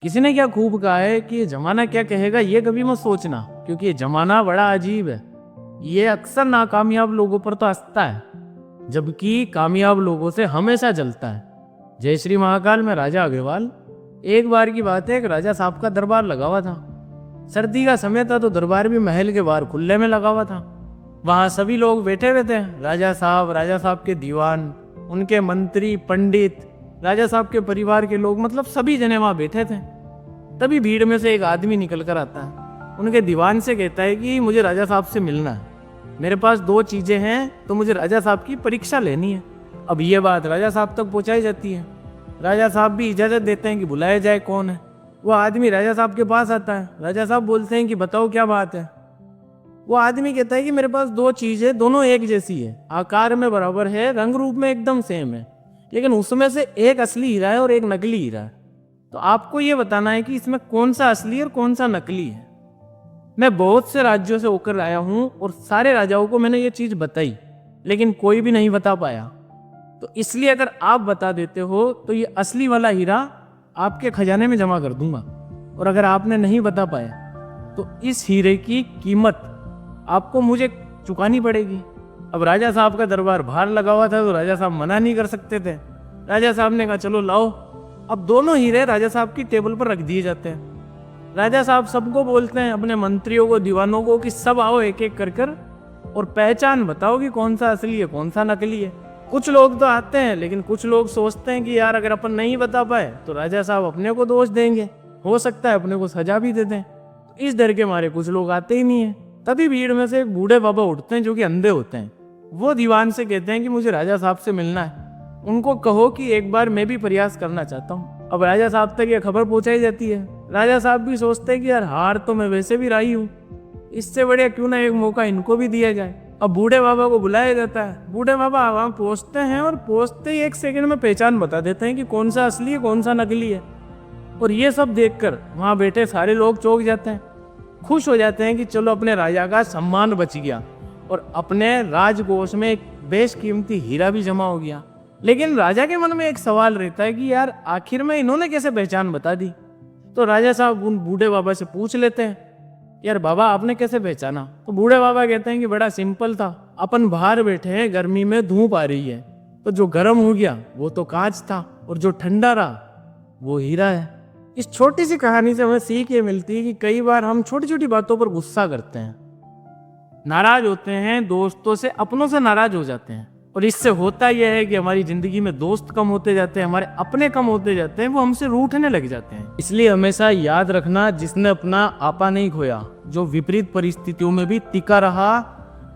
किसी ने क्या खूब कहा है कि ये जमाना क्या कहेगा ये कभी मत सोचना, क्योंकि ये जमाना बड़ा अजीब है। ये अक्सर नाकामयाब लोगों पर तो हंसता है, जबकि कामयाब लोगों से हमेशा जलता है। जय श्री महाकाल में राजा अग्रवाल। एक बार की बात है, एक राजा साहब का दरबार लगा हुआ था। सर्दी का समय था तो दरबार भी महल के बाहर खुले में लगा हुआ था। वहां सभी लोग बैठे हुए थे, राजा साहब के दीवान, उनके मंत्री, पंडित, राजा साहब के परिवार के लोग, मतलब सभी जने वहां बैठे थे। तभी भीड़ में से एक आदमी निकल कर आता है, उनके दीवान से कहता है कि मुझे राजा साहब से मिलना है, मेरे पास 2 चीजें हैं, तो मुझे राजा साहब की परीक्षा लेनी है। अब ये बात राजा साहब तक पहुंचाई जाती है। राजा साहब भी इजाजत देते हैं कि बुलाया जाए कौन है। वो आदमी राजा साहब के पास आता है। राजा साहब बोलते हैं कि बताओ क्या बात है। वो आदमी कहता है कि मेरे पास 2 चीजें, दोनों एक जैसी है, आकार में बराबर है, रंग रूप में एकदम सेम है, लेकिन उसमें से एक असली हीरा है और एक नकली हीरा है। तो आपको ये बताना है कि इसमें कौन सा असली और कौन सा नकली है। मैं बहुत से राज्यों से होकर आया हूं और सारे राजाओं को मैंने ये चीज बताई, लेकिन कोई भी नहीं बता पाया। तो इसलिए अगर आप बता देते हो तो ये असली वाला हीरा आपके खजाने में जमा कर दूंगा, और अगर आपने नहीं बता पाया तो इस हीरे की कीमत आपको मुझे चुकानी पड़ेगी। अब राजा साहब का दरबार बाहर लगा हुआ था तो राजा साहब मना नहीं कर सकते थे। राजा साहब ने कहा चलो लाओ। अब दोनों हीरे राजा साहब की टेबल पर रख दिए जाते हैं। राजा साहब सबको बोलते हैं, अपने मंत्रियों को, दीवानों को, कि सब आओ एक एक कर कर और पहचान बताओ कि कौन सा असली है कौन सा नकली है। कुछ लोग तो आते हैं, लेकिन कुछ लोग सोचते हैं कि यार अगर अपन नहीं बता पाए तो राजा साहब अपने को दोष देंगे, हो सकता है अपने को सजा भी दे दें। तो इस डर के मारे कुछ लोग आते ही नहीं है। तभी भीड़ में से एक बूढ़े बाबा उठते हैं जो कि अंधे होते हैं। वो दीवान से कहते हैं कि मुझे राजा साहब से मिलना है, उनको कहो कि एक बार मैं भी प्रयास करना चाहता हूँ। अब राजा साहब तक ये खबर पहुंचाई जाती है। राजा साहब भी सोचते हैं कि यार हार तो मैं वैसे भी रही हूँ, इससे बढ़िया क्यों ना एक मौका इनको भी दिया जाए। अब बूढ़े बाबा को बुलाया जाता है। बूढ़े बाबा वहां पहुंचते हैं और पहुंचते ही 1 सेकंड में पहचान बता देते हैं कि कौन सा असली है कौन सा नकली है। और ये सब देखकर वहां बैठे सारे लोग चौंक जाते हैं, खुश हो जाते हैं कि चलो अपने राजा का सम्मान बच गया और अपने राजकोष में एक बेशकीमती हीरा भी जमा हो गया। लेकिन राजा के मन में एक सवाल रहता है कि यार आखिर में इन्होंने कैसे पहचान बता दी। तो राजा साहब उन बूढ़े बाबा से पूछ लेते हैं, यार बाबा आपने कैसे पहचाना। तो बूढ़े बाबा कहते हैं कि बड़ा सिंपल था, अपन बाहर बैठे हैं, गर्मी में धूप आ रही है, तो जो गर्म हो गया वो तो कांच था और जो ठंडा रहा वो हीरा है। इस छोटी सी कहानी से हमें सीख ये मिलती है कि कई बार हम छोटी छोटी बातों पर गुस्सा करते हैं, नाराज होते हैं, दोस्तों से, अपनों से नाराज हो जाते हैं, और इससे होता यह है कि हमारी जिंदगी में दोस्त कम होते जाते हैं, हमारे अपने कम होते जाते हैं, वो हमसे रूठने लग जाते हैं। इसलिए हमेशा याद रखना, जिसने अपना आपा नहीं खोया, जो विपरीत परिस्थितियों में भी टिका रहा,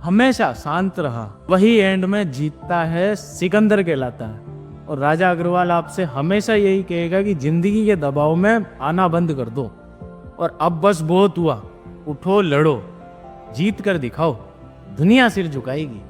हमेशा शांत रहा, वही एंड में जीतता है, सिकंदर कहलाता है। और राजा अग्रवाल आपसे हमेशा यही कहेगा कि जिंदगी के दबाव में आना बंद कर दो और अब बस बहुत हुआ, उठो, लड़ो, जीत कर दिखाओ, दुनिया सिर झुकाएगी।